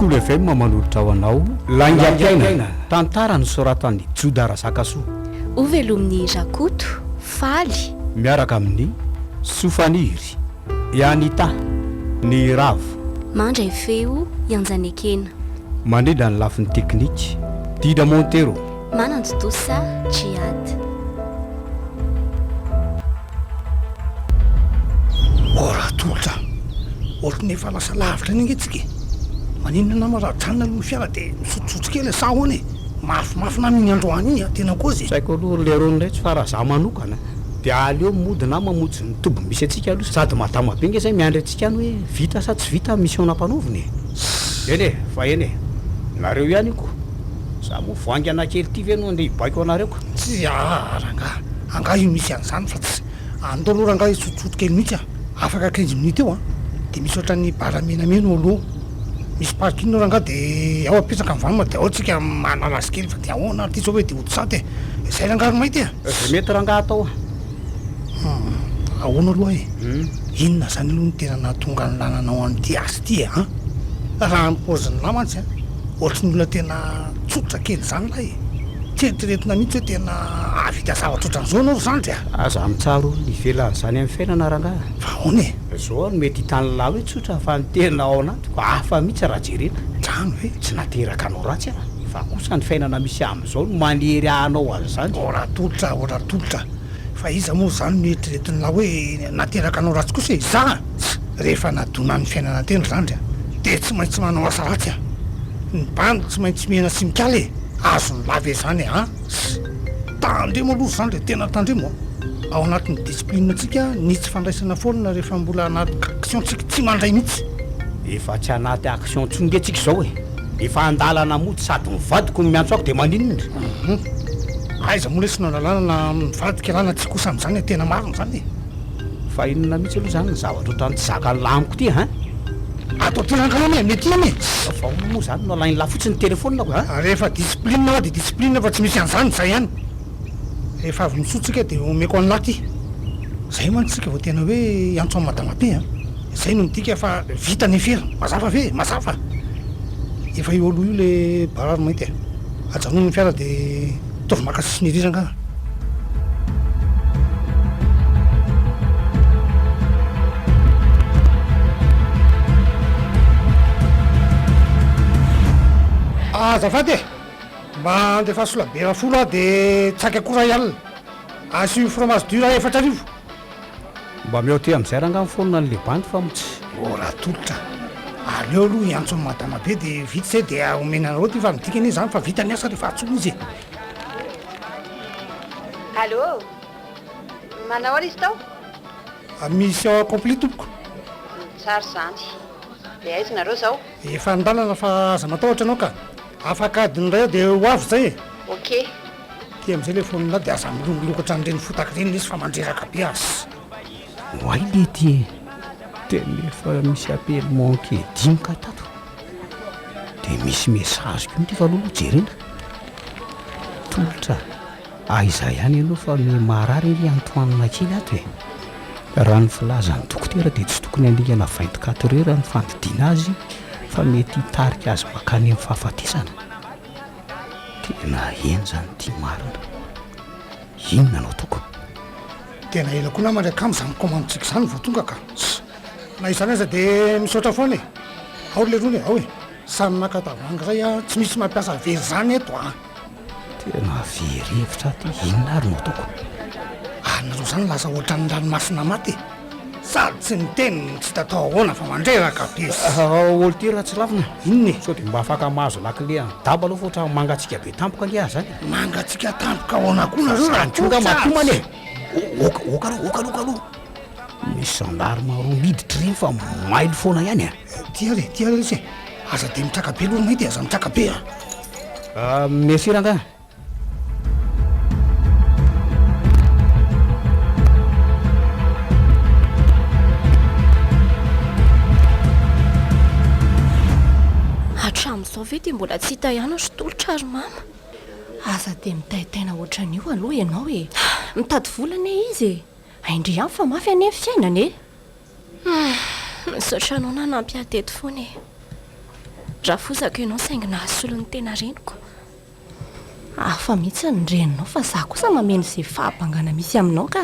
Cool FM manolotra ho anao Laingam-Piainana tantara nosoratan'i Hiezaka Ovelomin'ny Rakoto Faly miaraka amin'ny Sofaniry Ianita ny Ravo mandray feo Ianjanekena mandrindra ny lafin'ny teknika Dida Montero manantotosa Jiad ora tolotra ohatran'ny efa lasa lavitra ny antsika maninona nama raha tranona aloha fiara dia misotsotso kely sahoany mafimafy na miny androany iny tena kozy saiko aloha lerony rehetra fa raha za manokana dia aleo mody na mamotsy ny tobo misy atsika aloha sady matama be nge zay miandry atsika any hoe vita sa tsy vita mission nampanoviny eny e fa eny e nareo ihany iko za moa voangana kely ty ve no andeha hibaiko anareo ko tsy ranga anga io misy an'izany fa tsy andao aloha ranga isotsotso kely mihitsy afaka 15 minutes eo dia misy ohatran'ny baramenameno aloha misy parkino ranga dia ao apetraka mivanima dia ao tsika manalazy kely fa dia ahoana ty zao hoe dia otosaty izay rangary mahity zay mety ranga atao ahoana aloha inona zany aloha ny tena nahatonga ny lananao an'ity asy ty raha nypaoziny namantsy ohatry ny olona tena tsotra kely zany lay tretreretina mihitsy hoe tena avita zavatra ohatran'izao anao zany aza mitsaro ivelany zany amin'ny fiainana ranga fa ahoana zao no mety hitany lahy hoe tsotra fa ny tena ao anatiko hafa mihitsy raha jerena trano hoe tsy nateraka anao ratsy fa kosa ny fiainana misy amin'izao no manery anao azy zany ora tolotra fa iza moa zany mieritriretiny lahy hoe nateraka anao ratsy kosa za rehefa nadona ny fiainana tena zany dia tsy maintsy manao asa ratsy ny bandy tsy maintsy mihena Gasy Mikalo azo ny lave zany tandremo aloha zany dia tena tandremo ao anatin'ny discipline tsika ny tsy fandraisana foana rehefa mbola anaty action tsika tsy mandray mihitsy efa tsy anaty action tsongatsika zao efa andalana mody sady mivadiko miantso ako dia maninona aiza moa lesina lalàna na mivadika lana tsy kosa amin'izany tena marina zany fa inona mihitsy aloha zany ny zavatra ohatrany tsy zaka lamiko ty atao tirankanao mety iny fa ona moa zany no alainy lafotsiny telefônina ko rehefa discipline ao dia discipline fa tsy misy an'izany zay ihany rehefa avy misotsika dia omeko any laty zay mantsika vao tena hoe antso amin'ny madamabe zay no midika fa vita ny efera mazava ve mazava efa io aloha io le barary mahity ajanony ny fiara dia tovy maka siniriranga azafady mba andefa solabera folo dia tsaky akora ialina asio fromage dur 4 mba miaoty amin'izay ranga mifonina n'le bandy fa motsy ora tolotra aleo aloha iantso amin'ny madama be dia vita zay dia omena anareo ty fa midika anie zany fa vita ny asa rehefa atsono izy allo manao ary izy tao misy ao complet tompoko tsary zany dia aizy nareo zao efa ndalana fa aza matahotra anao ka afaka adiny ray dia ho avy zay ok ty amin'izay le fonina dia aza milongolokatra n'ireny fotaka reny izy fa mandreraka be azy hoay le ty tena efa misy appellement ke 10 ka tato dia misy message ko ty fa aloha jerena tolotra izahay ihany ianao fa ny marary ry antoanina kely ato raha ny filaza ny dokotera dia tsy tokony andingana 24 heures ny fandidiana azy fa mety hitarika azy makany amin'ny fahafatesana tena eny zany ty marina inona anao toko tena ela koa namany akamo'izany commandetsika zany vao tonga ka na izany aza dia misaotra foana ao le rony ao samy nakatavangy ray tsy misy mampiasa very zany eto tena verevitra ty inona ary nao toko nareo zany lasa ohatran'ny ranomasina maty sady tsy miteny tsy tatao ahoana fa mandreraka be olo ty raha tsy lavina inona sao dia mba afaka mahazo lakile daba aloha fa ohatra mangatsika be tampoka ange azy zany mangatsika tampoka ahoana koa nareo raha tonga matomany oka aloha misy gendarme roa miditra reny fa mailo foana ihany tia re izy aza dia mitraka be aloha mahity aza mitraka be merci ranga hatramin'izao ve dia mbola tsy hita ihany sy tolotra ary mama aza dia mitaitaina ohatran'io aloha ianao mitady volana izy aindry ihany fa mafy ane fiainana misaotra anao na nampy ateto foana drafozako ianao saingina asolon'ny tena reniko afa mihitsy ny reninao fa za kosa mameno izay fahabangana misy aminao ka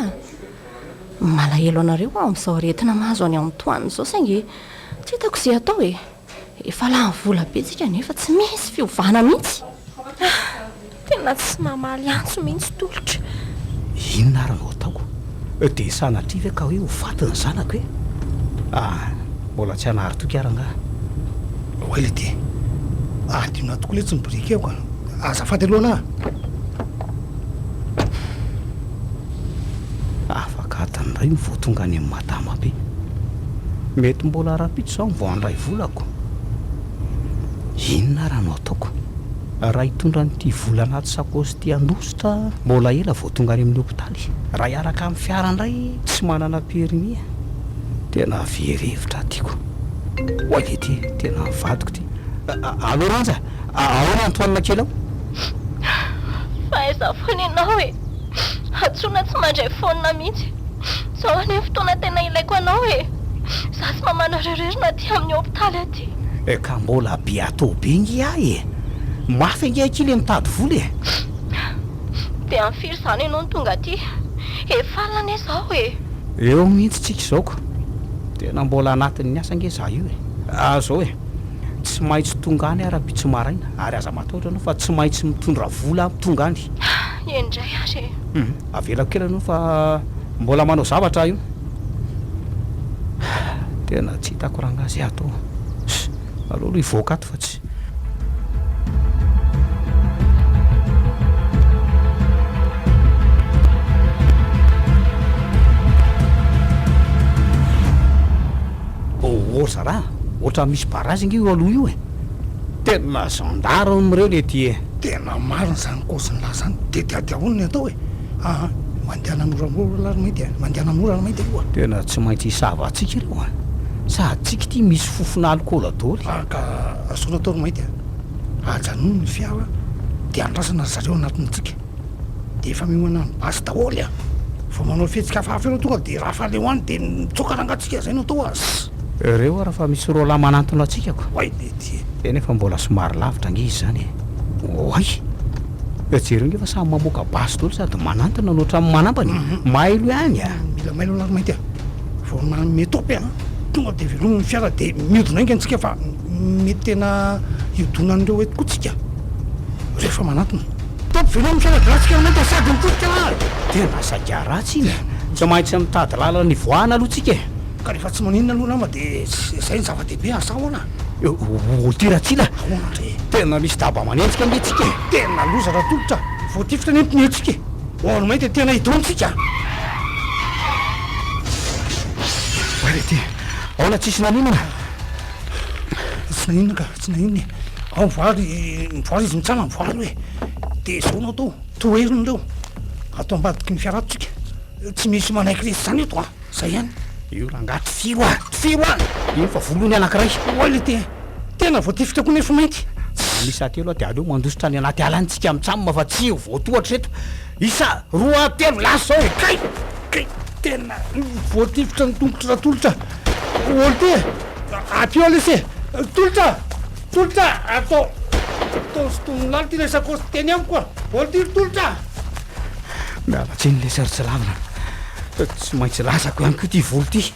malahelo anareo ao amin'izao retina mahazo any amin'ny toaniny izao saingy tsy hitako izay atao e efa lany vola be tsika nefa tsy misy fiovana mihitsy tena tsy mamaly antso mihitsy tolotra inona aranao ataoko dia sanatrivy ka hoe ho fatiny zanako hoe mbola tsy hanahary toky arangaha oele ty adina toko le tsy miboriky eo ka azafady aloana afaka atanyray mivoatonga any amin'ny madama be mety mbola rapitso zao mivoandray volako inona ranao ataoko raha hitondra nyity vola anaty sakosy ty andositra mbola ela voatonga any amin'ny hopitaly raha hiaraka amin'ny fiara indray tsy manana permis tena verevitra tiako oe ty tena mivadiko ty alo ranja ahoana antoanina kely ao fa aiza foana ianao e atsona tsy mandray fonina mihitsy zao any fotoana tena ilaiko anao e za tsy mamana rererina ty amin'ny hopitaly aty ka mbola be atao be ngy ahy e mafy ange akily mitady vola e dia amfiry izany ianao ny tonga aty efalana izao e eo mihitsy tsika izaoko tena mbola anatin'ny asa nge za io e zao e tsy maintsy tonga any ara-pitso maraina ary aza mataotra anao fa tsy maintsy mitondra vola mitonga any endray ary avelako kely anao fa mbola manao zavatra io tena tsy hitako raha ngazy atao alolo hivoaka ato fa tsy zaraha ohatra misy barazy nge io aloha io e tena zandaro mireo le ty e tena marina zany kosiny lahy zany de diadiavoniny atao hoe mandehana moramora mahity mandehana mora ny mahity aloha tena tsy maintsy hisava atsika ireo sady tsika ty misy fofona alikola daoly ka asoana atao ny mahity ajanony ny fiara de andrasana zareo anatin'ntsika de efa mihomana ny basy daholy fa manao fihetsika hafahafa ireo tonga de raha faale hoany de mitsoka rangatsika zay no atao azy ireo raha fa misy roa lahy manantona atsikako oay de ty nefa mbola somary lavitra nge izy zany oay jereo nge fa samy mamoaka basy daoly sady manantona noatra amin'ny manambany mailo ihany mila mailo lary mahity vao metopy tonga de velominy fiara de miodina inga antsika fa mety tena iodonan'ireo hoe kotsika rehefa manantona topy velominy fiara de ratsika mahity sady mitotika tena saga ratsy iny tsy maintsy mitady lala ny voahana aloha tsika e ka rehefa tsy maninona aloha nama de zay ny zava-dehibe asahoana tiratsila ahoanandre tena misy daba manentsika nge tsika tena loza raha tolotra voatifitra nentiny etsika oano mahity tena hidontsika le ty aona tsisy naninana tsy naninona ka tsy naninona ao mivoary izy mitsana mivoary hoe de zaonao atao toeriny reo atao ambadiky ny fiaratsika tsy misy manaiky resy zany eto zay ihany io rangaty firo ino fa volohany anankiray oay le ty tena voatifitra koa nefa mainty misy atelo de aleo mandositra ny anaty alantsika mitsamma fa tsy voatohatra reto isa roa telo lasa zao e kay tena voatifitra ny tongotra raha tolotra olo ty apio lesy tolotra atao sotominy lalo ty le sakosy teny amiko koa olo ty tolotra mialatsy ny le sarotsy lavina tsy maintsy lasako ihany ko ty volo ty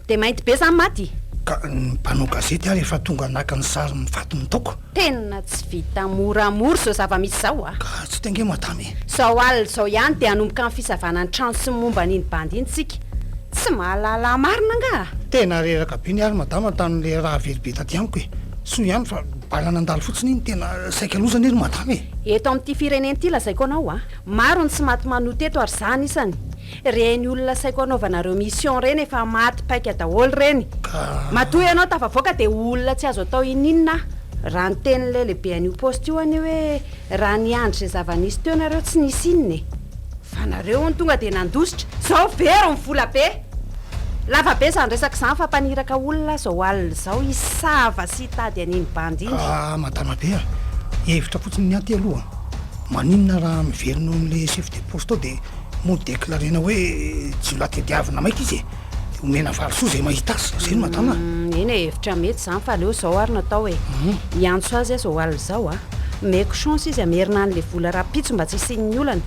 de mainty be zany maty ka ny mpanao gazety ary efa tonga naka ny sary mifato mitaoko tena tsy vita moramora zao zava-misy zao ka tsy tenge madame zao alina zao ihany de hanomboka amin'ny fisavana ny trano sy momba n'iny bandy iny tsika tsy mahalala marina nga tena reraka be ny ary madama tan'le raha veribe taty amiko e so ihany fa balana andalo fotsiny iny tena saika lozana ery madame eto amin'ity fireneny ity lazaiko anao maro ny tsy maty manoto eto ary zany isany reny olona saiko anaovanareo mission reny efa maty paika daholo reny matoy ianao tafavoaka de olona tsy azo atao ininona raha ny tenyle lehibe an'io poste io any hoe raha niandry zay zava-nisy teo nareo tsy nisy inony fa nareo ny tonga de nandositra zao vero ny vola be lava be zany resaka zany fa mpaniraka olona zao alina zao isava sy hitady an'iny bandy iny madama be hevitra fotsiny ny aty aloha maninona raha miverino n'le chef de poste ao de moa deklarena hoe tsy olatediavina maika izy de omena varosoa zay mahita azy zay no madama eny e hevitra mety zany fa aleo zao ary natao hoe iantso azy zao aly zao meko chance izy amerina an'le vola raha pitso mba tsy isiny'ny olana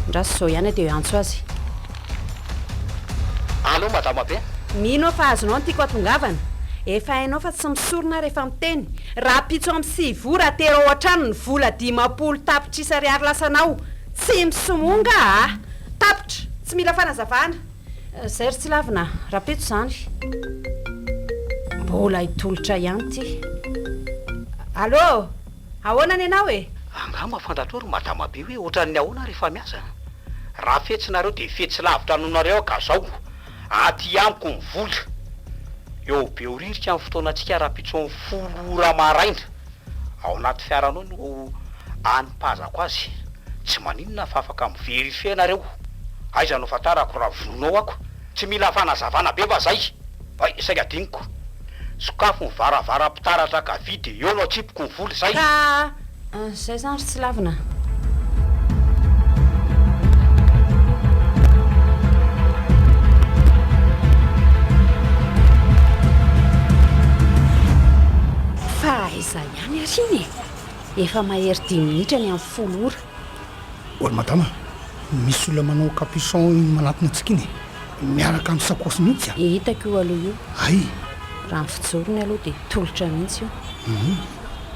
ndrasy zao ihany de iantso azy. Allô madame be mino fa azonao tiako atongavana efa hainao fa tsy misorona rehefa miteny raha pitso amin'ny sivora tero ohatrano ny vola 10 tapitra isariary lasanao tsy misomonga tapitra tsy mila fanazavana zay ry tsy lavina raha pitso zany mbola hitolotra ihany ty. Allô ahoana ny anao e angamba fantatrao madame be hoe ohatran'ny ahoana rehefa miasa raha fetsinareo de fetsy lavitra nonareo ka zao aty amiko ny vola eo be oririka amin'ny fotoanantsika raha pitso 10 maraina ao anaty fiaranao no anympazako azy tsy maninona fa afaka miverifie nareo aiza no fatarako raha vononao ako tsy mila fanazavana be fa zay saika diniko sokafo ny varavara-pitaratra ka vide eo no atsipoko ny vola zay ka zay zany ry tsy lavina. fa iza ihany ariny efa mahery 10 minitra ny amin'ny 10 ora oly madama misy olona manao capuchon manatina antsika iny miaraka amin'ny sakosy mihitsy hitako io aloha io ay raha ny fijorony aloha de tolotra mihitsy io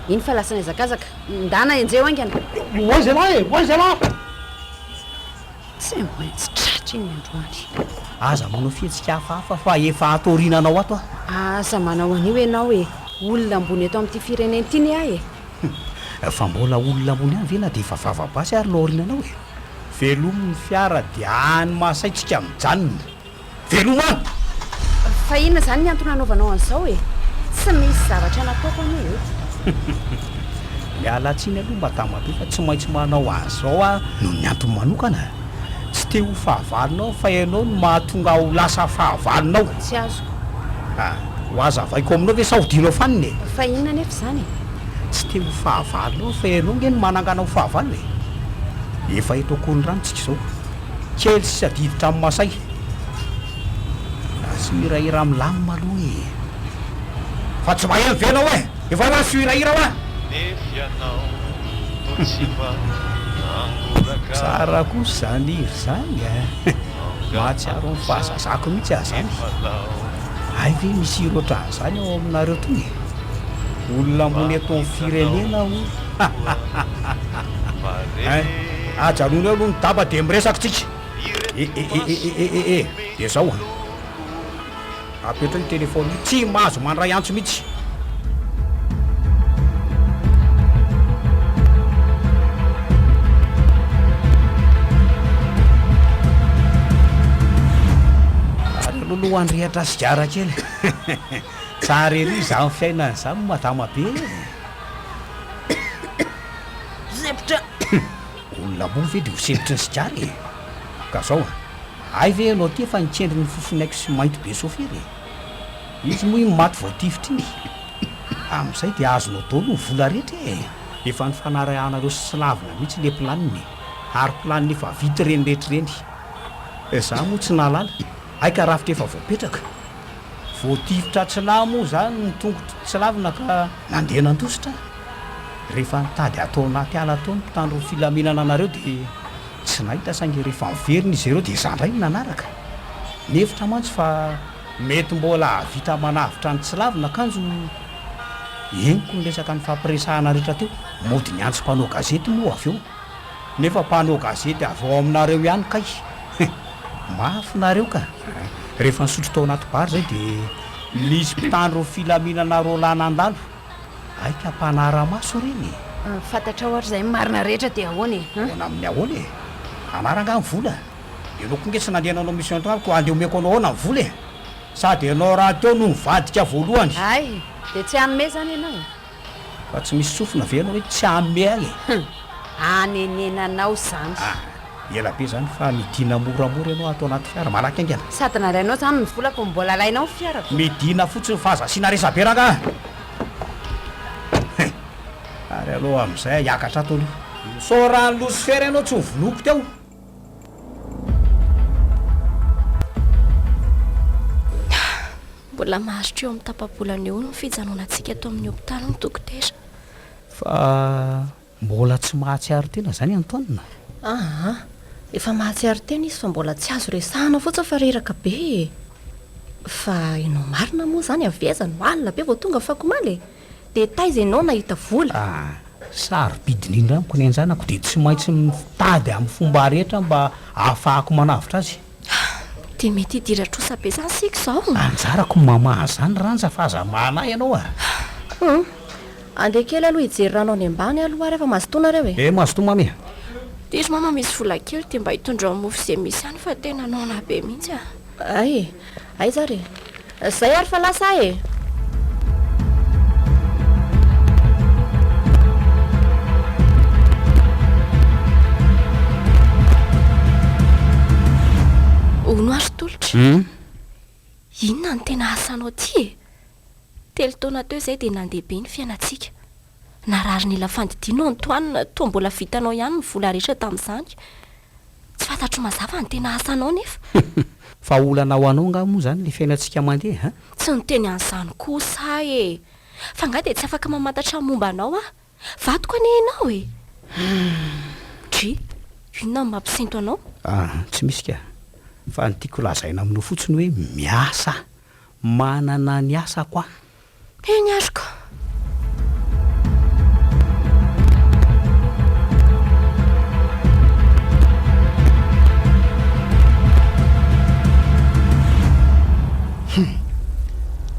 iny fa lasana izakazaka ndana enjeo aingana oizela tsy maintsy tratra iny androany aza manao fihetsika hafahafa fa efa atorinanao ato aza manao an'io ianao e olona ambony eto amin'ity fireneny ity ny ahy fa mbola olona ambony any vena de efa vavabasy ary laorinanao e velomony fiara de any mahasaitsika mijanona veloma fa inona zany ny antony anaovanao an'izao e tsy misy zavatra nataoko anio mialatsiny aloha madama be fa tsy maintsy manao azao no ny antony manokana tsy te ho fahavalinao fa ianao no mahatonga ho lasa fahavalinao tsy azo ho azavaiko aminao ve sahodinao faniny fa inona nefa zany tsy te ho fahavalinao fa ianao nge no manangana ho fahavalo e efa eto akony ranontsika zao kely sy sadiditra amin'ny masay asy irahira milamina aloha e fa tsy mahay venao e efa rasy irahira wa tsara kosa zany iry zany mahatsiaro ny fahazazako mihitsy azy zany ay ve misy irotra zany ao aminareo tony olona ambony eto amin'ny firenena ho ajanony eo aloha ny daba de miresaka tsika de zao apetra ny telefôny tsy mahazo mandray antso mihitsy ary lolohan'ny rehatra sigara kely tsara ery za ny fiainany zany madama be zepitra olona moa ve de ho sevitry ny sigara ka zao ay ve anao ty efa nitsendry ny fofonaiky sy mainty be sofery izy moa iny maty voatifitra iny amin'izay de azonao daolo ny vola rehetra efa ny fanarahanareo sy lavina mihitsy le planiny ary planiny efa vity reny rehetrareny za moa tsy nalala ay ka rafitra efa voapetraka voatifitra tsy la moa zany ny tongotro tsy lavina ka nandeha nandositra rehefa nitady atao anaty ala atao ny mpitandro filaminana anareo de tsy nahita saingy rehefa miveriny izy ireo de zandray nanaraka nefitra mantsy fa mety mbola vita manavitra ny tsy lavina akanjo eniko ny resaka ny fampiresahana rehetra teo mody ny antso mpanao gazety moa avy eo nefa mpanao gazety avy ao aminareo ihany kay mahafinareo ka rehefa nisotro tao anaty bary zay de misy mpitandro filaminana rolanandalo aika mpanaramaso reny fantatra ohatra zay marina rehetra de ahoany ona amin'ny ahoany anaranga ny vola ianao konge tsy nandeha nanao mission ko andeha omeko anao ahoana ny vola sady anao raha teo no nivadika voalohany ay de tsy anome zany ianao fa tsy misy sofina ve anao hoe tsy anome agny anenenanao zany ela be zany fa midina moramora ianao atao anaty fiara malaky angana sady narainao zany ny volako mbola lainao ny fiarako midina fotsiny fahazasiana resaberaka ary aloha amin'izay hiakatra ato aloha so raha ny losifera ianao tsy ho vonoko teo mbola maharitra eo amin'ny tapabolana eo ny fijanonantsika eto amin'ny hopitaly ny dokotera. Fa mbola tsy mahatsiaro tena zany Antoine. Efa mahatsiaro tena izy fa mbola tsy azo resahana fotsiny fa reraka be. Fa ianao marina moa zany avezany malina be vao tonga fakomaly de taiza ianao nahita vola. Sarobidiny indra amiko ny anjanako de tsy maintsy mitady amin'ny fomba rehetra mba ahafahako manavitra azy. De mety hidiran-trosa be zany sika zao. Anjarako mamaha zany ranja fa aza manay ianao Andeha kely aloha hijery ranao any ambany aloha rehefa mazotoana reo mazotoa mame. De izy mama misy vola kely de mba hitondra mofo izay misy any fa tena nona be mihitsy Ay zare. Zay ary fa lasa Ono ary tolotra. Inona ny tena asanao ty Telo taona teo izay dia nandeha be ny fiainantsika. Narary ny lafandidino Antoine toa mbola vitanao ihany ny vola rehetra tamin'izany. Tsy fantatro mazava ny tena asanao nefa. Fa olana ho anao nga moa zany le fiainantsika mandeha Tsy niteny an'izany kosa fa nga dia tsy afaka mamantatra momba anao vadiko anie ianao Dry, inona ny mampisento anao? Tsy misy ka. Fa ny tiako lazaina aminao fotsiny hoe miasa. Manana ny asa koa. Eny ariko.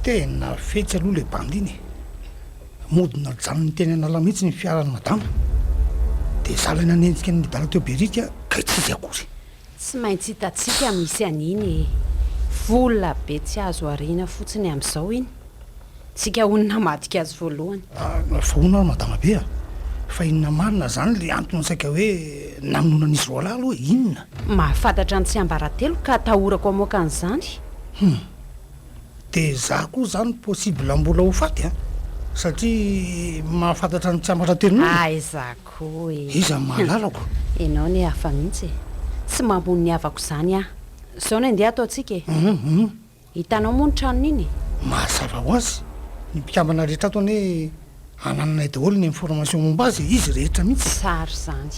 Tena fetsy aloha le bandiny. Modina janony teny anala mihitsy ny fiarany madama. De zalana nendrika ny dala teo berika ka tsy izy akory. Tsy maintsy hitatsika misy aniny vola be tsy azo arina fotsiny amin'izao iny. Tsika onona madika azy voalohany. Fa onona madama be fa inona marina zany le antony saika hoe namononan'izy roa lahy aloha inona? Mahafantatra ny tsy ambaratelo ka atahorako amoaka an'izany. De za koa zany possible mbola ho faty satria mahafantatra ny tsy ambaratelo. Aizako iza mahalalako. Ianao ny hafa mihitsy tsy mambony ny havako zany zao no andeha ataontsika hitanao moa ny tranony iny. Mazava ho azy ny mpikambana rehetra ataony hoe anananay daholo ny information momba azy izy rehetra mihitsy. Sary zany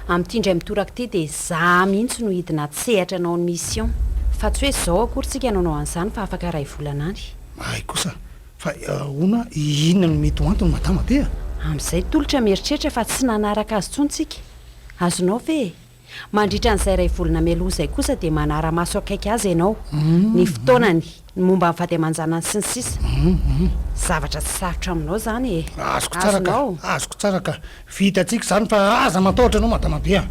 amin'ity indray mitoraka ity dia za mihitsy no hidina tsehatra anao ny mission fa tsy hoe zao akory tsika nanao an'izany fa afaka ray volana any. Ay kosa fa ona inona no mety ho antony madama be amin'izay tolotra mieritreritra fa tsy nanaraka azy tsontsika. Azonao ve mandritra n'izay ray volana mialoha izay kosa dia manara-maso akaiky azy ianao ny fotoanany ny momba ny vady aman-janany sy ny sisa. Zavatra tsy sarotra aminao zany azoko tsara ka vitatsika zany fa aza matahotra anao madama be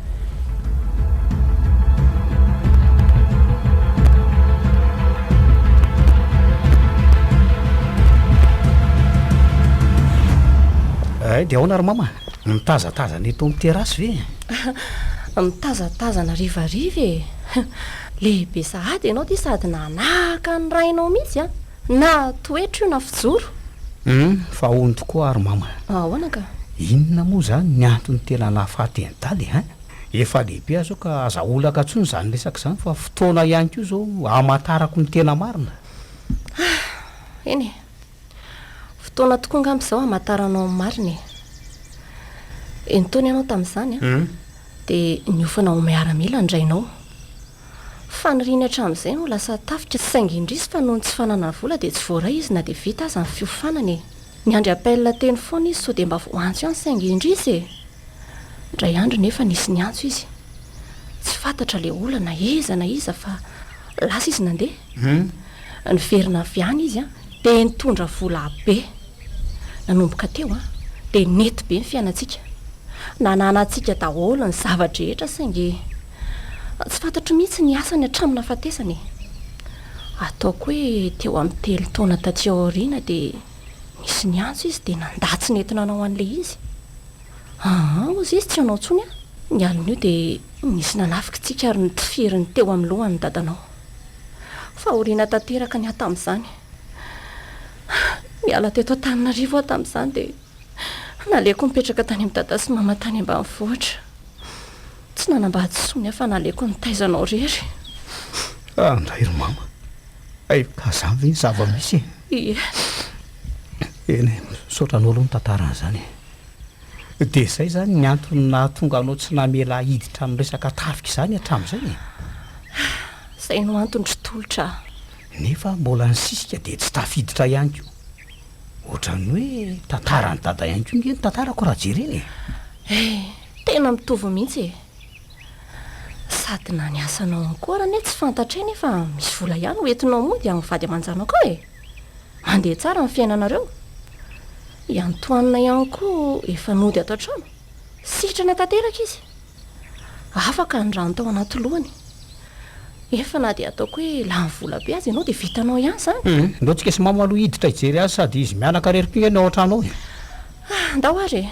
de ahoana ary mama mitazatazana eto amin'ny terasy ve? Mitazatazana rivariva lehibe sahady ianao ty sady nanahaka ny rainao mihitsy na toetra io na fijoro. Fa hono tokoa ary mama. Ahoana ka? Inona moa zany ny antony tena nahafaty an-daly efa lehibe azo ka azaolaka tsony zany resaka zany fa fotoana ihany koa zao amatarako ny tena marina. Eny fotoana tokoa ngam'izao amataranao amin'ny marina entony ianao tamin'izany dia niofana ho miaramila indrainao fa niriny hatramin'izay no lasa tafitra sy saingy indrisy fa noho ny tsy fanana vola dia tsy voaray izy na dia vita aza ny fiofanany. Ny andry appel teny foana izy sao dia mba voantso ihany saingy indrisy ndray andro nefa nisy ny antso izy tsy fantatra le olana iza na iza fa lasa izy nandeha nyverina avy any izy dia nitondra vola be nanomboka teo dia nety be ny fiainantsika nananantsika daholo ny zavatra rehetra saingy tsy fantatro mihitsy ny asany hatramina fatesany. Ataoko hoe teo amin'ny 3 taona taty aoriana dia nisy ny antso izy dia nandatsy nentina anao an'ilay izy. Ozy izy tsy anao tsony ny alina io dia nisy nanafika tsika ary nitifiriny teo amin'ny lohany dadanao fa oriana tanteraka ny tamin'izany. Miala teto Antananarivo aho tamin'izany dia naleko mipetraka tany amin'ny dada sy mama tany ambanivohitra. Tsy nanambady sony fa naleko ny taizanao rery. Andray ry mama ka zany ve ny zava-misy eny saotran'olo ny tantaran'izany dia izay zany ny antony tonga anao tsy namela hiditra amin'ny resaka tafika izany hatramin'izay izay no antony tsy tolotra nefa mbola ny sisika dia tsy tafiditra ihany koa ohatrany hoe tantarany dada ihany koa nge ny tantarako raha jereny tena mitovy mihitsy sady na ny asanao akoara ne tsy fantatreny efa misy vola ihany hoentinao mody amin'ny vady aman-janao koa mandeha tsara ny fiainanareo iantoanina ihany koa efa nody atao trano sitrana tanteraka izy afaka ny rano tao anaty lohany efa na dia ataoko hoe la ny vola be azy ianao dia vitanao ihany zany ndao tsika sy mamalo hiditra hijery azy sady izy mianaka reriko iny ao an-tranao ndao ary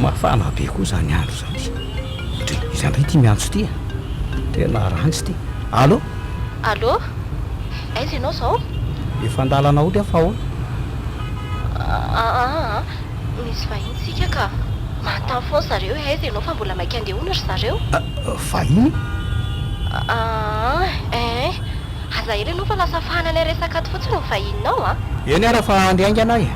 mafana be koa zany andro zany izandray ty miantso ty tena rantsy ty allo aiza ianao zao efa andalana oly afa ahoana misy vahintsika ka mantany foana zareo aiza ianao fa mbola mainka andehoana ry zareo vahiny aza ela ianao fa lasa fahanana resaka ato fotsiny ny vahininao eny ara fa andehainga anay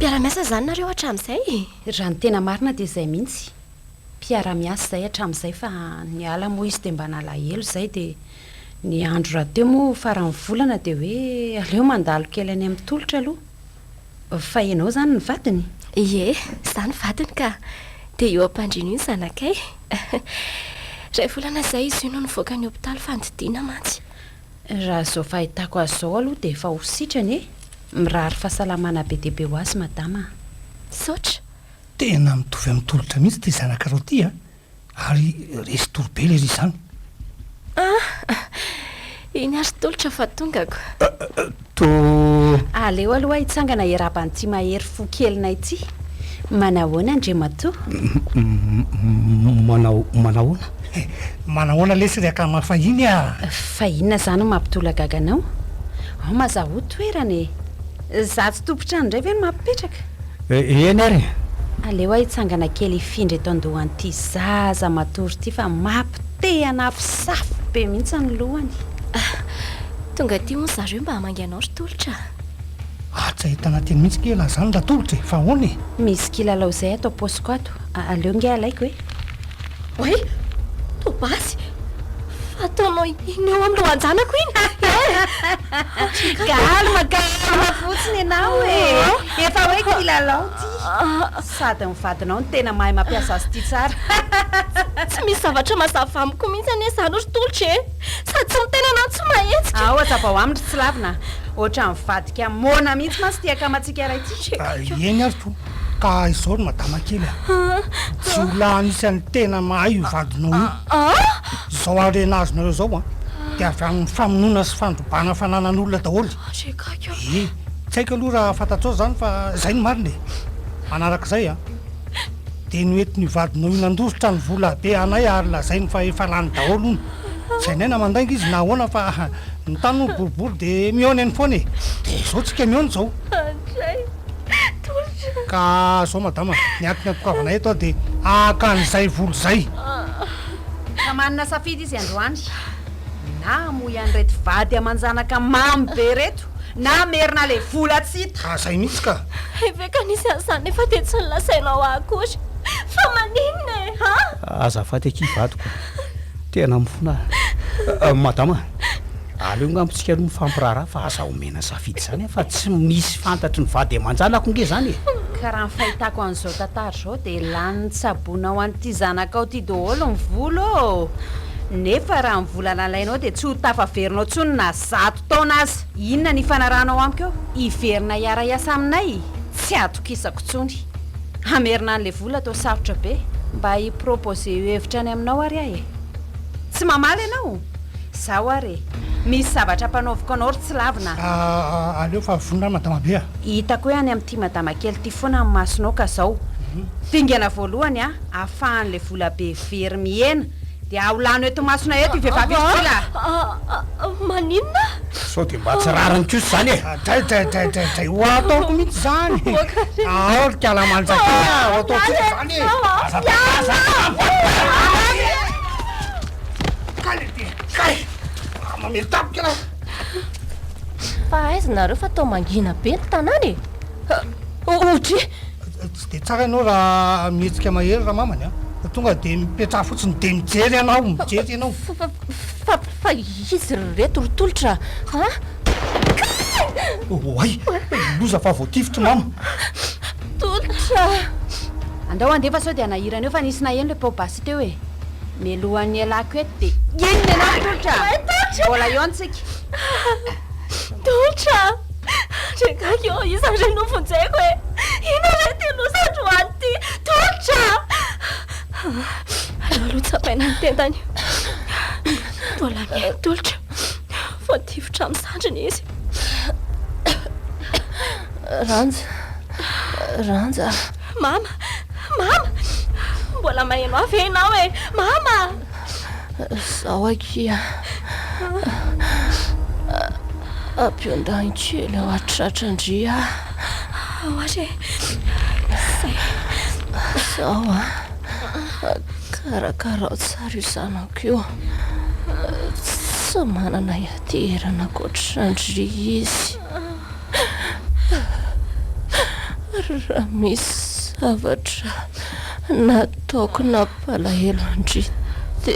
mpiara-miasa zany nareo hatramin'izay raha ny tena marina dia izay mihitsy mpiara-miasa izay hatramin'izay fa ny ala moa izy dia mba nalahelo izay dia ny andro raha teo moa farany volana dia hoe aleo mandalo kely any amin'ny tolotra aloha fa ianao zany ny vadiny zany vadiny ka dia eo ampandrino iny zanakay ray volana izay izy ino nivoaka ny hopitaly fandidiana mantsy raha zao fahitako azao aloha dia efa ho sitrany mirary fahasalamana be deabe ho azy madama saotra tena mitovy amin'ny tolotra mihitsy ty zanakareo ty ary resy torobe le ry izany iny ary tolotra fa tongako aleo aloha hitsangana herabany tsy mahery fo kelinay ty manahoana andre matoa manahoana manahoana lesy ryaka mafahiny fahinona zany mampitola gaganao mazaho toerany za tsy tompotrany indray ve no mampipetraka eny ary aleo hitsangana kely ifindry eto andohan'ity zaza matory ty fa mampitehana fisafo be mihitsy ny lohany tonga ty moa zareo mba hamanganao ry tolotra atsa hitana teny mihitsy kela zany la tolotra fa hony misy kilalao izay atao posiko ato aleo nge alaiko hoe tobasy ataonao iny eo amin'ny lohanjanako iny galma fotsiny ianao efa hoe kilalao ty sady mivadinao ny tena mahay mampiasa azy ty tsara tsy misy zavatra mazava amiko mihitsy ane zany ry tolotra sady tsy mitena anao tsy mahetsika azava ho amindry tsy lavina ohatra mivadika mona mihitsy masy tiaka amatsika ray ty eny ary to ka izao ry madama kely tsy ola anisan'ny tena mahay io vadinao io zao arena azonareo zao dia avy amin'ny famonona sy fandrobana fananan'olona daholy tsy haiko aloha raha fantatrao zany fa zay ny marina manaraka izay dia noety ny vadinao io nandositra ny vola be anay ary lazay ny fa efa lany daholo ony zay naina mandainga izy na ahoana fa ny tany no boribory dia mihaona eny foana dia izao tsika mihaona zao ka zao madama niatiny atokavana eto dia akan'izay volo zay ka manina safidy izy androany na mo ihany reto vady amanjanaka mamy be reto na merina le vola tsita zay mihitsy ka eveka nisy an'izany nefa dia tsy nilasainao akory fa maninona azafady aky vadiko tena mifona madama aleo ngampotsika aloha mifampiraharaha fa aza omena safidy zany fa tsy misy fantatry ny vady aman-janako nge zany ka raha ny fahitako an'izao tantara zao dia lany tsabonao an'ity zanakao ty daholo ny volo nefa raha ny vola nalainao dia tsy ho tafaverinao tsony na 100 taona azy inona ny fanarahanao amiko eo iverina hiara-iasa aminay tsy atokisako tsony hamerina an'le vola atao sarotra be mba hiproposé hevitra any aminao ary ahy tsy mamaly ianao zaho ary misy zavatra mpanaoviko anao ry tsy lavina aleo fa vonona madama be hitako hoe any amin'ity madama kely ty foana amin'ny masonao ka zao dingana voalohany ahafahan'le vola be very mihena de aolano eto masona eto ivehivavy izyla maninona sao de mba tsy rariny kosa zany e dray ho ataoko mihitsy zany aorika alamanjaka ataoko zany mamely tapika la fa aizanareo fa atao mangina be ny tanàny otry tsy de tsara ianao raha mihetsika mahery raha mamany a tonga de mipetraha fotsiny de mijery ianao mijery ianao fa izy reto rotolotra ay loza fa voatifitra mama tolotra andao andefa sao de anahirana eo fa nisy na eno le paobasy teo e melohan'ny alako eto de enina anao tolotra mbola eo antsika tolotra trekaka eo izare novonjaiko e ina re tenosatro anty tolotra alohatsapaina ny tentany mbola mia tolotra voatifitra amin'ny sandriny izy ranja mama mbola maheno avy enao e mama sao akia ampiondahikely ao atratrandria oare sao karakarao tsara io zanako io tsy manana iaterana koatrandry izy raha misy zavatra nataoko nampalahelo andry de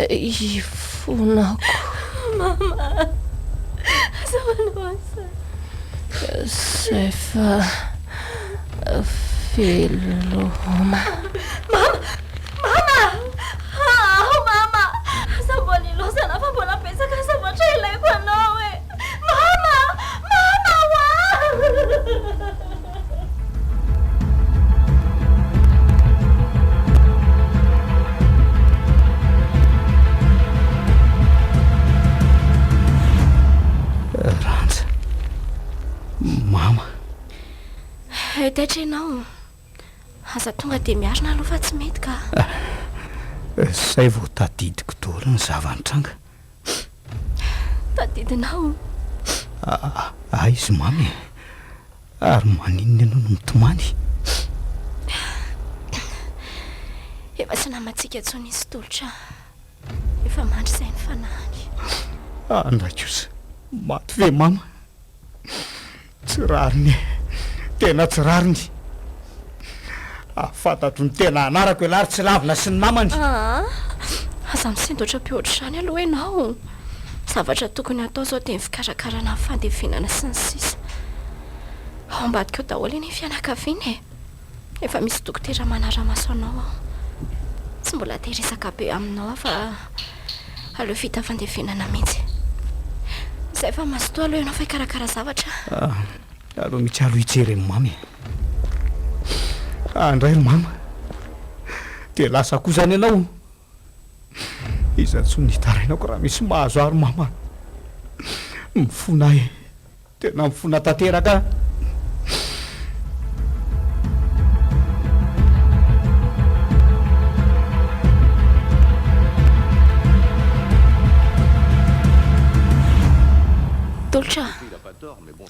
ifonako mama zamanasa zay fa veloma mama zambolilosana fa mbola pesaka zavatra ilaiko anao e mama wa ranja mama taitra ianao aza tonga de miarina aloha fa tsy mety ka zay vao tadidiko daholo ny zavanitranga tadidinao izy mamy ary maninona ianao no mitomany efa sy namatsika tsony izy tolotra efa mandry izay ny fanahany andraikosa maty ve mama tsy rariny tena tsy rariny afantatro ny tena anarako e lary tsy lavina sy ny namany aza misendotra mpihoatra izany aloha ianao zavatra tokony atao zao de fikarakarana ny fandevenana sy ny sisa ao ambadika eo daholo eny fianakaviana e efa misy dokotera manara-maso anao tsy mbola tehirizaka be aminao fa aleo vita fandevenana mihitsy zay fa mazotoa aloha ianao fa hikarakara zavatra aloha mihitsy aloha hijery ny mamy andray ry mama de lasa koa zany ianao iza tsy nitarainako raha misy mahazo ary mama mifona e tena mifona tanteraka tolotra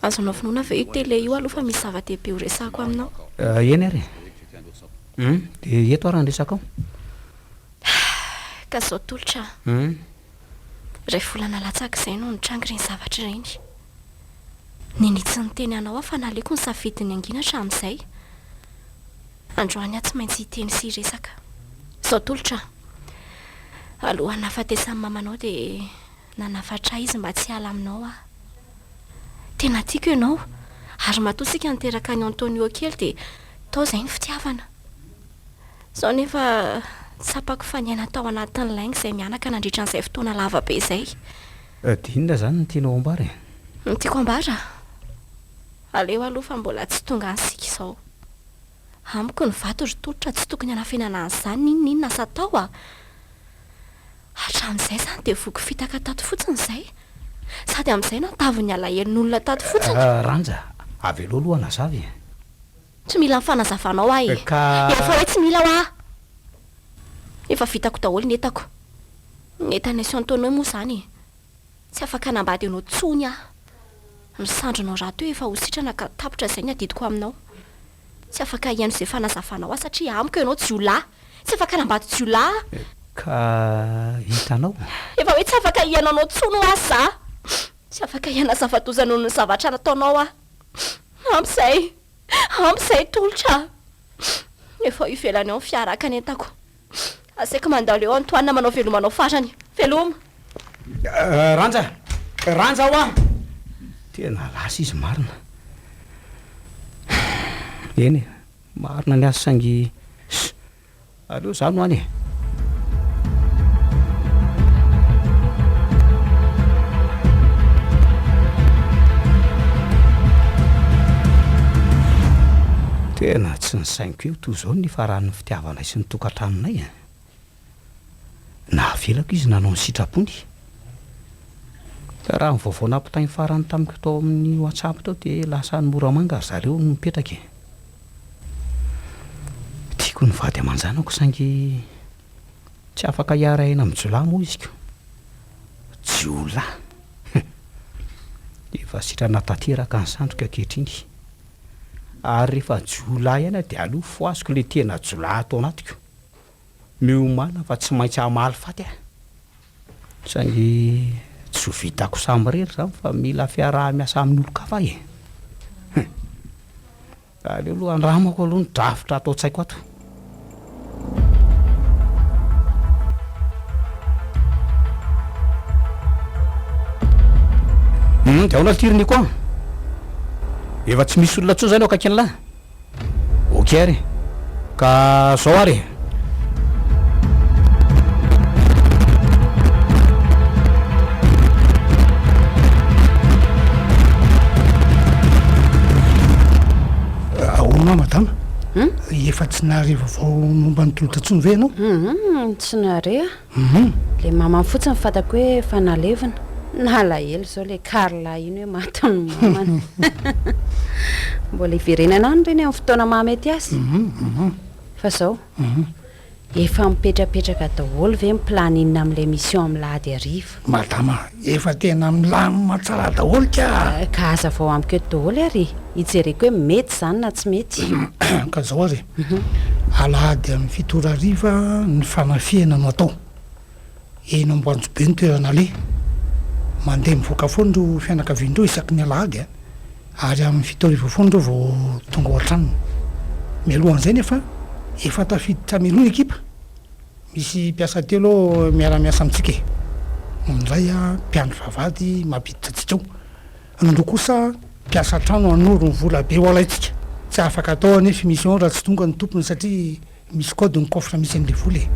azonao finoana ve io tele io aloha fa misy zava-dehibe ho resako aminao eny ary de eto arany resaka ao ka zao tolotra ray volana latsaka izay no nitrangy reny zavatra ireny ninitsy ny teny anao fa naleko ny safidiny anginatra amin'izay androany a tsy maintsy hiteny sy resaka zao tolotra aloha nafatesany mamanao de nanafatra izy mba tsy ala aminao tena tiako ianao ary matosika niteraka ny Antonio kely de tao zay ny fitiavana zao nefa tsapako faniaina tao anatin'ny laingy izay mianaka nandritra n'izay fotoana lava be izay dinona zany ny tianao ambara tiako ambara aleo aloha fa mbola tsy tonga ansika izao amiko ny vato ry tolotra tsy tokony hanafenana an'izany ninona asa tao hatramin'izay zany de voky fitaka tato fotsiny izay sady amin'izay nataviny alahelin'olona tato fotsiny ranja avy aloha aloha nazavy tsy mila mifanazavanao efa hoe tsy mila efa vitako daholo ny entako. Ny entana sy antonao moa zany tsy afaka nambady anao tsony aho. Ny sandronao raha teo efa ho sitrana ka tapitra izay ny adidiko aminao. Tsy afaka hiaino izay fanazavanao aho satria amiko ianao tsy ho lahy. Tsy afaka nambady tsy ho lahy. Ka hitanao Efa hoe tsy afaka hiaino anao tsony ho azy za. Tsy afaka hiana zavatozanao ny zavatra nataonao aho. Ampizay tolotra. Efa ivelany ao fiaraka ny entako. Asaiko mandalo eo Antoine manao velomanao farany. Veloma. Ranja ho aho. Tena lasa izy marina. Eny marina ny asa sangy. Aleo za no any. Tena tsy nysainiko eo toy izao ny faran'ny fitiavanay sy ny tokantranonay. Nahavelako izy nanao ny sitrapony. Raha ny vaovao nampitainy farany tamiko tao amin'ny WhatsApp tao dia lasa ny moramanga zareo no mipetraka. Tiako ny vady aman-janako saingy tsy afaka hiaraina amin'ny jolahy moa iziko. Jolahy. Efa sitrana tanteraka ny sandroka ankehitriny. Ary rehefa jolahy ihany dia aloha foasiko ilay tena jolahy atao anatiko. Miomana fa tsy maintsy hamaly faty aho. Saingy tsy ho vitako samirery zany fa mila fiaraha-miasa amin'ny olo-kafa e. Aleo aloha andramako aloha ny drafitra atao tsaiko ato. Dia ahoana tiriny koa. Efa tsy misy olona tsoa zany ao akaiky an'lahy. Okey ary. Ka zao ary. Ahoana madama? Efa tsy nahare vaovao momba ny tolotra tsony ve ianao? Tsy nahare le mama fotsiny fatako hoe efa nalevina. Nalahelo zao le Carla iny hoe matany mamany. Mbola iverenana any reny amin'ny fotoana mahamety azy. Fa zao efa mipetrapetraka daholo ve miplaninina amin'ilay mission amin'lahady hariva. Madama, efa tena milamina tsara daholo ka aza vao amiko eto daholo ary hijereko hoe mety zany na tsy mety. Ka zao ary alahady amin'ny fitoro hariva ny fanafihana no atao eny Amboanjo be ny toerana le mandeha mivoaka foana ro fianakaviandreo isaky ny alahady ary amin'ny fito arivo foana reo vao tonga ao an-tranony. Mialohan'izay nefa efa tafiditra miloa ekipa. Misy mpiasa telo miara-miasa amintsika. Amin'izay mpiandry vavady mampiditra antsika ao. Nandro kosa mpiasa trano hanoro ny vola be ho alaitsika. Tsy afaka atao anefa mission raha tsy tonga ny tompony satria misy kody ny coffre misy an'ilay vola e.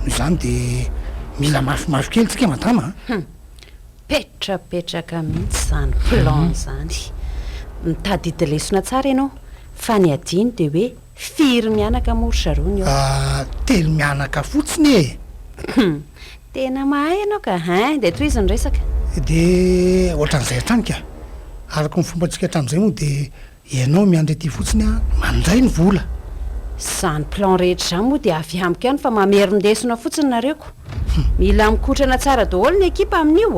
Noho izany dia mila mafimafy kely tsika madama. Petrapetraka mihitsy zany plan zany. Mitady lesona tsara ianao fa ny adino dia hoe firy mianaka moro sarony eo. Telo mianaka fotsiny e. Tena mahay ianao ka dia toy izy ny resaka. Dia ohatran'izay hatranika araka ny fomba antsika hatramin'izay moa dia ianao miandry aty fotsiny mandray ny vola. Zany plan rehetra zany moa dia avy amiko ihany fa mamerindesina fotsiny nareoko. Mila mikotrana tsara daholo ny ekipa amin'io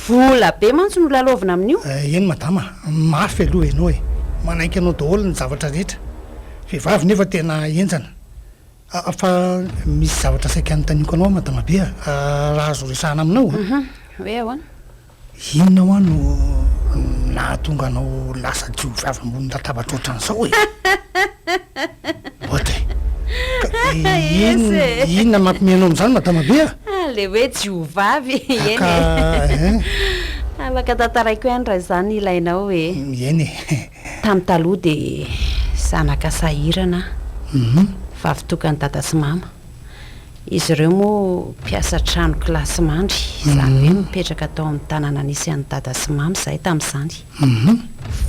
vola be mantsy no lalovina amin'io. Eny madama, mafy aloha ianao e. Manaiky anao daholo ny zavatra rehetra. Vehivavy nefa tena enjana. Fa misy zavatra saika anontaniako anao madama be raha azo resahana aminao. Hoe ahoana? Inona ho ano nahatonga anao lasa jiovavy ambony latabatra ohatran'izao e. Ohatra inona mampimenao amin'izany madama be le hoe jiovavy eny afaka tantaraiko ihany raha izany ilainao e. Eny e. Tamin'ny taloha dia zanaka sahirana vavy tokany dada sy mama. Izy ireo moa mpiasa trano kilasy mandry izany hoe mipetraka tao amin'ny tanàna nisy an'ny dada sy mama izay tamin'izany.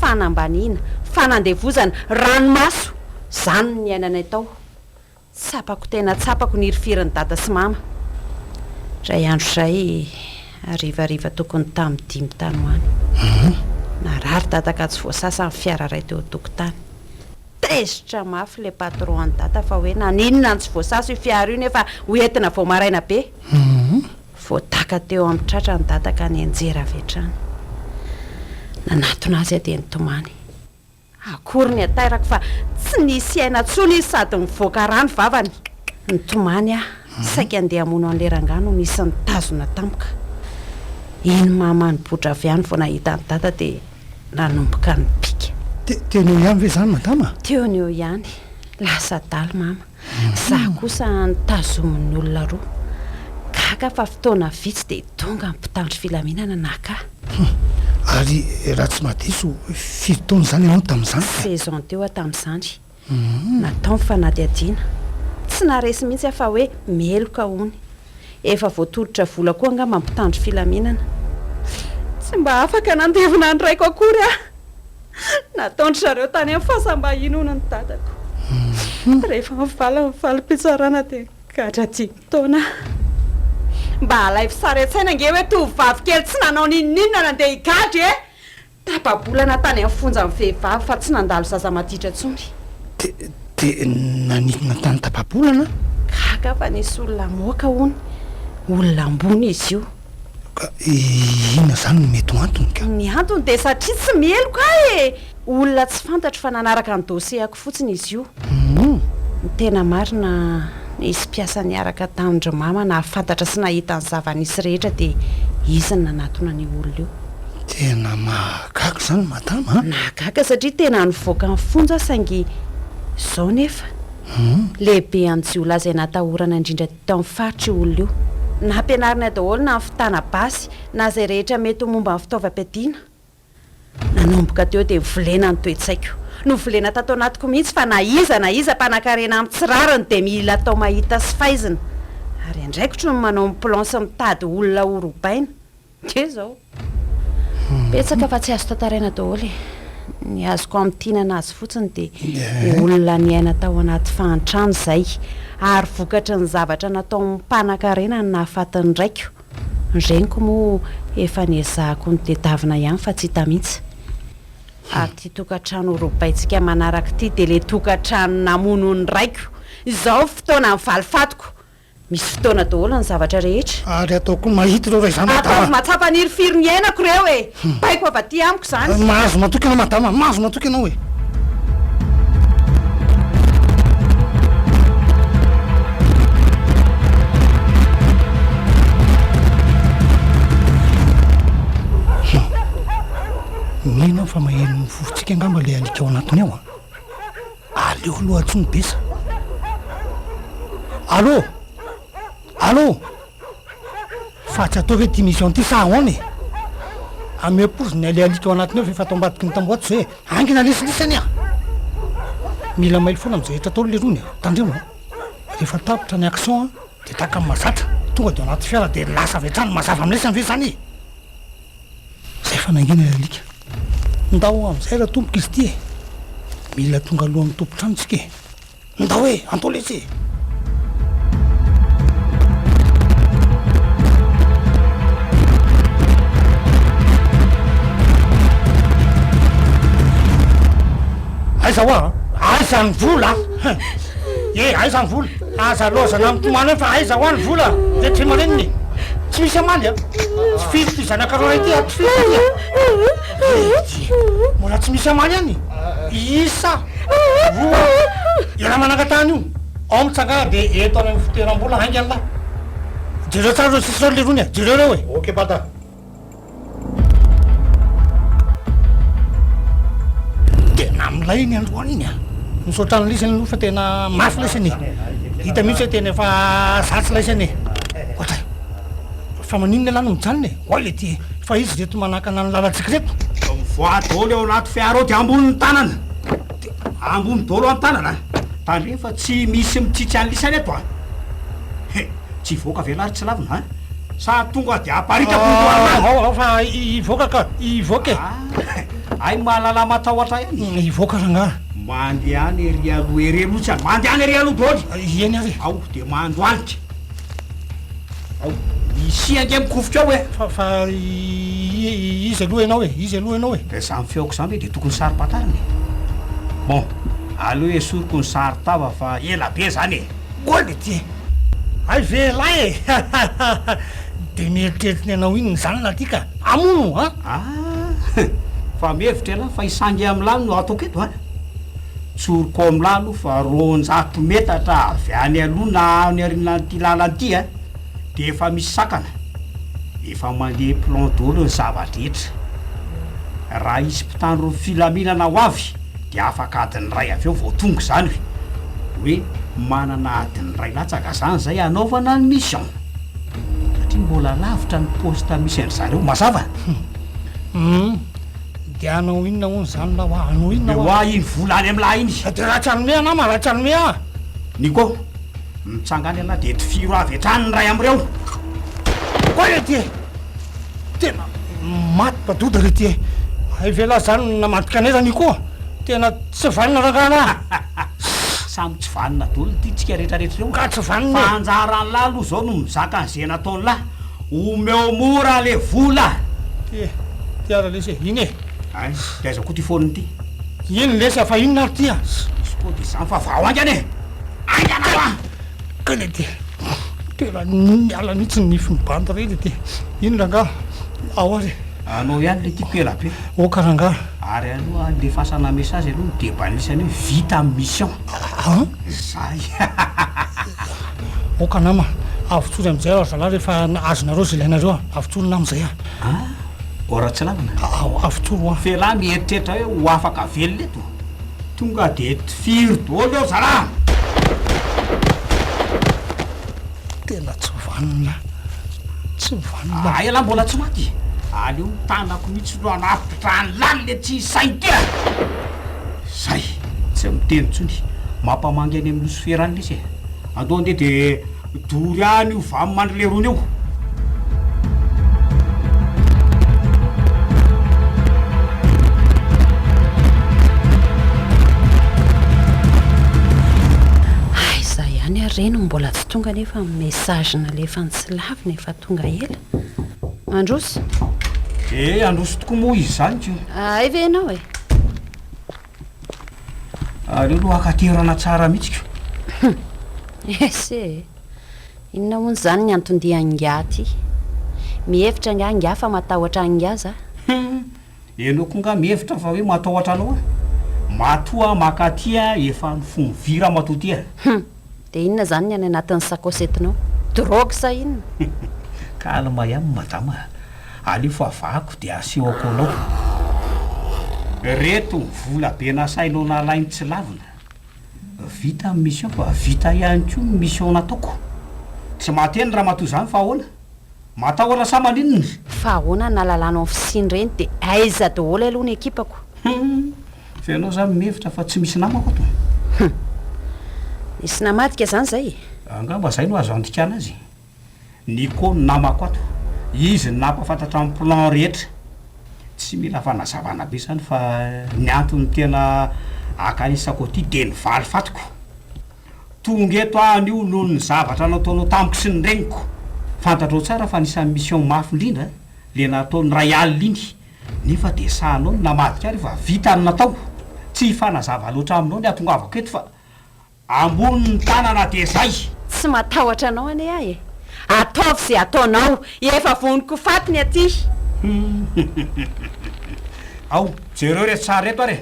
Fanambaniana, fanandevozana, ranomaso zany ny ainanay tao. Tsapako tena tsapako ny hirifirany dada sy mama. Ray andro izay arivariva tokony tamin'ny 5 tany ho any. Narary dada ka tsy voasasa ny fiara ray teo an-tokotany. tezitra mafy le patron any data fa hoe naninona ny tsy voasaso fiaro io nefa hoentina vao maraina be voataka teo amin'ny tratra ny data ka ny anjera vetrany nanatona azy ade ny tomany akory ny atairako fa tsy nisy aina tsony izy sady mivoaka rano vavany ny tomany saika andeha hamono an'le rangano nisy ny tazona tampoka iny mamany botra avy any vao nahita ny data dia nanomboka ny pika teny eo ihany ve zany madama teo ny eo ihany lasa daly mama za kosa nitazomin'ny olona roa kaka fa fotoana vitsy dia tonga ny mpitandro filaminana naka ary raha tsy madiso fitotaona zany ianao tamin'izany saison teo tamin'izany natao mifanady adiana tsy naresy mihitsy fa hoe meloka hony efa voatolotra vola koa nga mampitandro filaminana tsy mba afaka nandevina ny raiko akory nataondry zareo tany amin'ny fahasambahinona ny dadako rehefa mivalim-pitsarana dia gadra taona mba halay fisaretsaina nge hoe tovavy kely tsy nanao nininona nandeha higadry tapabolana tany amin'ny fonja amin'ny vehivavy fa tsy nandalo zaza maditra tsony dia naninona tany tapabolana kaka fa nisy olona moaka hony olona ambony izy io ina zany mety ho antony ka ny antony dia satria tsy meloka olona tsy fantatro fa nanaraka ny dossier-ako fotsiny izy io ny tena marina nisy mpiasa niaraka tamindry mama na fantatra sy nahita ny zava-misy rehetra dia izy ny nanatona ny olona io tena mahagaga zany madama mahagaga satria tena nivoaka ny fonja saingy zao nefa lehibe anjiola izay natahorana indrindra tao amin'ny faritra io olona io nampianarina daholo na ny fitana basy na izay rehetra mety ho momba ny fitaovam-piadiana nanomboka teo dia volena ny toe-tsaiko no volena tatao anatiko mihitsy fa na iza mpanankarena amin'ny tsirariny dia mila tao mahita sy faizina ary andraikitro no manao miplanse mitady olona orobaina ke zao petsaka fa tsy azo tantaraina daholo ny azoko amin'ny tinana azy fotsiny dia olona ny aina tao anaty fahantrano izay ary vokatry ny zavatra natao mpanankarena ny nahafatiny raiko nreniko moa efa niezahako ny tedavina ihany fa tsy hita mihitsy ary ty tokantrano robaintsika manaraka ity dia le tokantrano namono ny raiko izao fotoana ny valifatiko misy fotoana daholo ny zavatra rehetra ary ataoko mahita ireo ray zany ataovy matsapaniry firy ny ainako ireo baiko avy aty amiko zany mahazo matoky ianao madama mahazo matoky ianao minao fa maheno mifofotsika angamba le alika ao anatiny ao aleo aloha atsony besa allo fa tsy atao hoe ty mission ty sa ahoany ame poziny ale alika ao anatiny ao fa efa atao ambadiky ny tamboatsy hoe angina lesilisany mila maily foana am'izay rehetra atao le rony tandremo rehefa tapitra ny action dia taka amin'ny mazatra tonga dia anaty fiara dia lasa avetrany mazava amin'lesany ve zany zay fa nangina le alika ndao am'izay raha tompoka izy ty mila tonga alohan'ny tompotrano tsika ndao antao lesy aiza hoa aiza ny vola aiza ny vola aza lozana mitomany fa aiza hoa ny vola de tsy mareniny tsy misy amaly tsy fily ty zanakaroray ty tsy fily mbola tsy misy amaly any isa voa iana manakatany io ao mitsanga de eto any amin'ny fitoeram-bola haingy anylahy jereo tsara reo sisy reo le rony jereo reo ok bata namilay iny androany iny misaotrano lisany aloha fa tena mafy laisany hita mihitsy hoe tena efa zatsy laisany ohatray fa maninona alany mijanony oy le ty fa izy reto manakana ny lalatsika reto mivoa daholo eo anaty fiaro de ambony tanana ambony daholo any tanana tandre fa tsy misy mitsitsy any lisany eto tsy voaka velary tsy lavina sa tonga de aparika ao fa ivoaka ka ivoaka ay mahalala matahotra eny ivoaka rangara mandeha any ery aloha ery lotsy any mandeha any ery aloha daholo ieny ary ao de mandoalitra ao isiange mikofotra ao fa izy aloha ianao izy aloha ianao de samy feoko zany hoe de tokony sary patariny bon aloha esoriko ny sarytava fa ela be zany e. Oly ty ay velahy e de mieritreritra ny anao inony zany na tika amono a fa mihevitra ela fa isangy am'lany no ataoko eto a tsoriko am'lalo fa 200 metatra avy any aloha na ny arinan'ity lalanyity a de efa misy sakana efa mandeha plan dolo ny zavadrehetra raha isy mpitandro ny filaminana ho avy de afaka adiny ray avy eo vao tonga zany hoe manana adiny ray latsaka zany zay anaovana ny mission satria mbola lavitra ny poste misy any zareo mazava de anao inona hono zany na hoa anao inona hoa iny volany am'lahy iny de rahatsy anome ana ma rahatsy anome a niko mitsangany ana de tifiro avy etrany ny ray am'ireo koe ty tena maty padoda re ty ay vela zany namatika neza niko tena tsy vanina rakana samy tsy vanina dolo ty tsika rehetrarehetra reo ka tsy vanina fa anjarany lahy aloha zao no mizaka an'izay nataony lahy omeo mora le vola ty ara lesy iny e ay de aza koa ty foniny ty iny lesy fa inona ary ty a izy koa de zany fa vao angany e angana a kale ty tena miala mihitsy nifiny bandy reny ty ino ranga ao ary anao ihany le ty pela be o karanga ary aloha le fasana message aloha debanisany hoe vita amin'ny mission zay oka nama avotsory am'izay ao zalahy rehefa azonareo zay ilainareo avotsorona am'izay a ora tsy lavina avotsory a felahy mieritreritra hoe ho afaka velona eto tonga de firy dolo eo zalahy tena tsy vanina tsy vanina ela mbola tsy maty aleo tanako mihitsy no anafitra ny lany le tsy saintea zay tsy miteny tsony mampamangy any amin'ny nosferany lesy e andao andeha de dory any io va mandry le rony eo zay ihany areno mbola tsy tonga nefa message na lefa ny tsy lavina efa tonga ela androso androso toko moa izy zany ty ay ve enao e aleo lo akaterana tsara mihitsika ese inona hony zany ny antondia anga ty mihevitra nga anga fa matahotra anga za enao ko nga mihevitra fa hoe matahotra anao a matoa makatia efa ny fony vira matotia de inona zany ny any anatin'ny sakosetinao drogue sa inona kalma ihany madama aleo fa vako de asehoko anao reto vola be nasainao nalainy tsy lavina vita amin'ny mission fa vita ihany ko mission nataoko tsy mateny raha matoa zany fa ahoana matahotra sa maninona fa ahoana nalalano amin'ny fisiny reny de aiza daholo aloha ny ekipako fa ianao zany mihevitra fa tsy misy namako ato isy namadika zany zay angamba zay no azo andikana azy niko ny namako ato izy napafantatra amin'ny plan rehetra tsy mila fanazavana be zany fa ny antony tena akanisako ty de ny valy fatiko tonga eto anio noho ny zavatra nataonao tamiko sy ny regniko fantatrao tsara fa nisan'ny mission mafy indrindra le nataony ray alina iny nefa de sahanao ny namadika ary fa vita ny natao tsy fanazava loatra aminao ny atongavako eto fa ambony ny tanana de zay tsy matahotra anao ane ahy e ataovy zay ataonao efa voniko fatiny aty ao jereo rehetra tsara reto are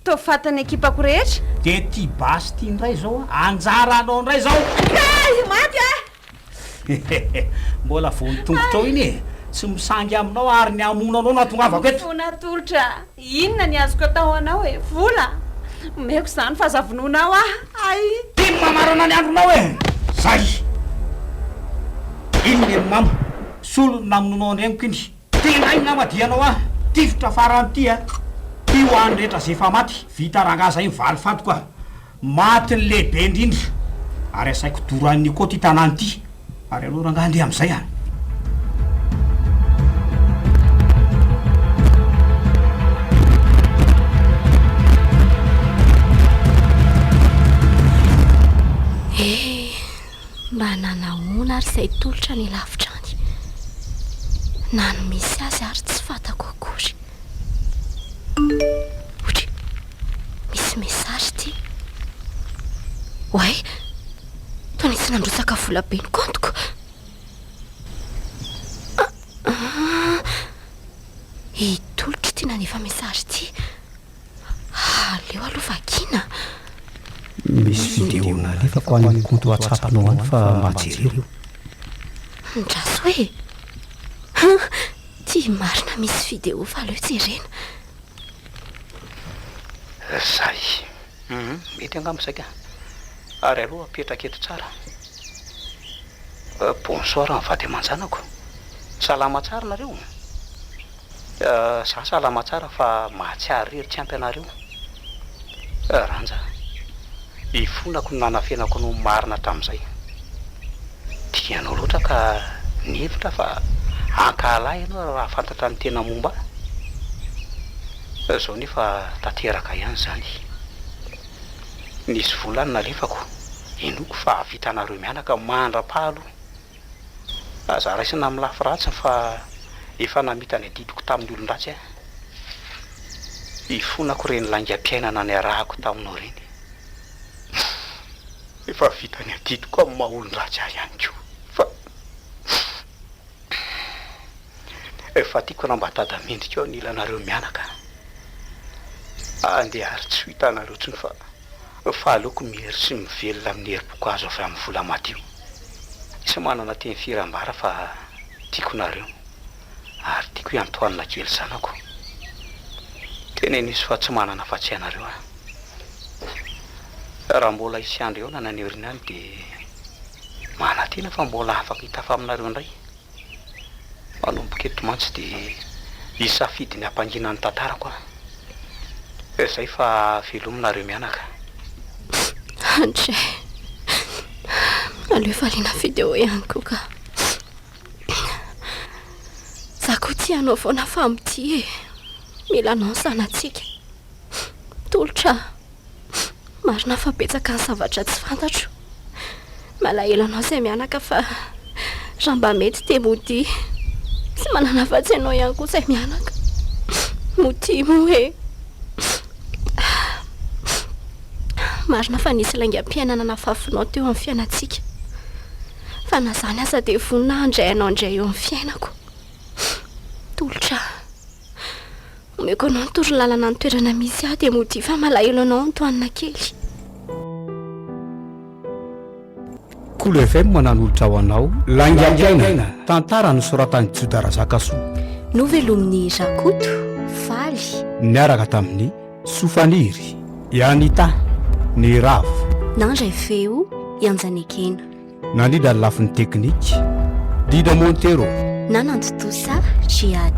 to fatany ekipako rehetra de ty basy ty ndray zao anjara anao ndray zao maty mbola vonitongotro iny e tsy misangy aminao ary ny amona anao natongavako eto fonatolotra inona ny azoko atao anao e vola meko zany fa zavononao ay ty mamarana ny andronao e zay iny ny mama solo namononao andreniko iny tena iny namadianao tifotra faran'ity ty ho any rehetra zay fa maty vita rangaza iny valy fatiko a maty ny lehibe indrindra ary asaiko doran'ny koa ty tanany ty ary aloha ranga andeha am'izay mba nanahoana ary izay tolotra ny lavitra any na no misy azy ary tsy fantako akory ohatra misy message message ity. Oay, toa nisy nandrosaka vola be ny kontoko. Itolotry tia nanefa message ity. Aleo aloha vakina. Misy vidéo nalefako amin'ny compte WhatsApp-nao any fa majereo. Ndraso hoe tia marina misy vidéo fa aleo jerena. Zay mety angambosaika ary aloha apetraka eto tsara. Bonsoir mivady aman-janako. Salama tsara nareo. Za salama tsara fa mahatsiary rery tsy ampy anareo. Ranja ifonako nanafenako no marina tamin'izay. Tianao loatra ka nihevitra fa ankalahy ianao raha fantatra ny tena momba. Zao nefa tanteraka ihany zany. Nisy volany nalefako inoko fa vitanareo mianaka mandra-pahalo. Aza raisina amin'ny lafy ratsy fa efa namita ny didiko tamin'ny olon-dratsy. Ifonako reny Laingam-Piainana ny Arahoko taminao reny. Efa vita ny adidiko amin'ny maha-olon-dratsy ahy ihany koa. Efa tiako raha mba tadamendrika eo nilanareo mianaka. Andeha ary tsy hitanareo tsony fa aleoko mihery sy mivelona amin'ny herim-poko azo avy amin'ny vola madio. Tsy manana teny firambara fa tiako nareo ary tiako iantoanina kely zanako. Tena nisy fa tsy manana fa-tsy anareo a. Raha mbola isy andro eo nananyorina any dia manantena fa mbola afaka hitafa aminareo indray. Manomboka eto mantsy dia isafidy ny ampanginan'ny tantarako a. Zay fa velominareo mianaka. André, aleo valiana vidéo ihany koa ka. Za koa tia anao foana fa amity mila anao sanantsika. Tolotra marina fa betsaka ny zavatra tsy fantatro. Malahelo anao izay mianaka fa raha mba mety te mody. Tsy manana afa-tsy anao ihany koa izay mianaka. Mody mo hoe. Marina fa nisy Laingam-Piainana nafafinao teo amin'ny fiainantsika. Fa na zany aza dia vonina handray anao indray eo amin'ny fiainako. Tolotra omeko anao ny toro-lalana ny toerana misy aho dia mody fa malahelo anao ny toanina kely. Kolo FM manan'olotra ho anao Laingam-Piainana tantara nosoratan'ny Zakasou. Novelomin'ny Rakoto Faly Miaraka tamin'ny Sofaniry Anita ny Ravo nandray feo Ianjanekena nanidra ny lafin'ny teknika Dida Montero nanantotosa Jihad.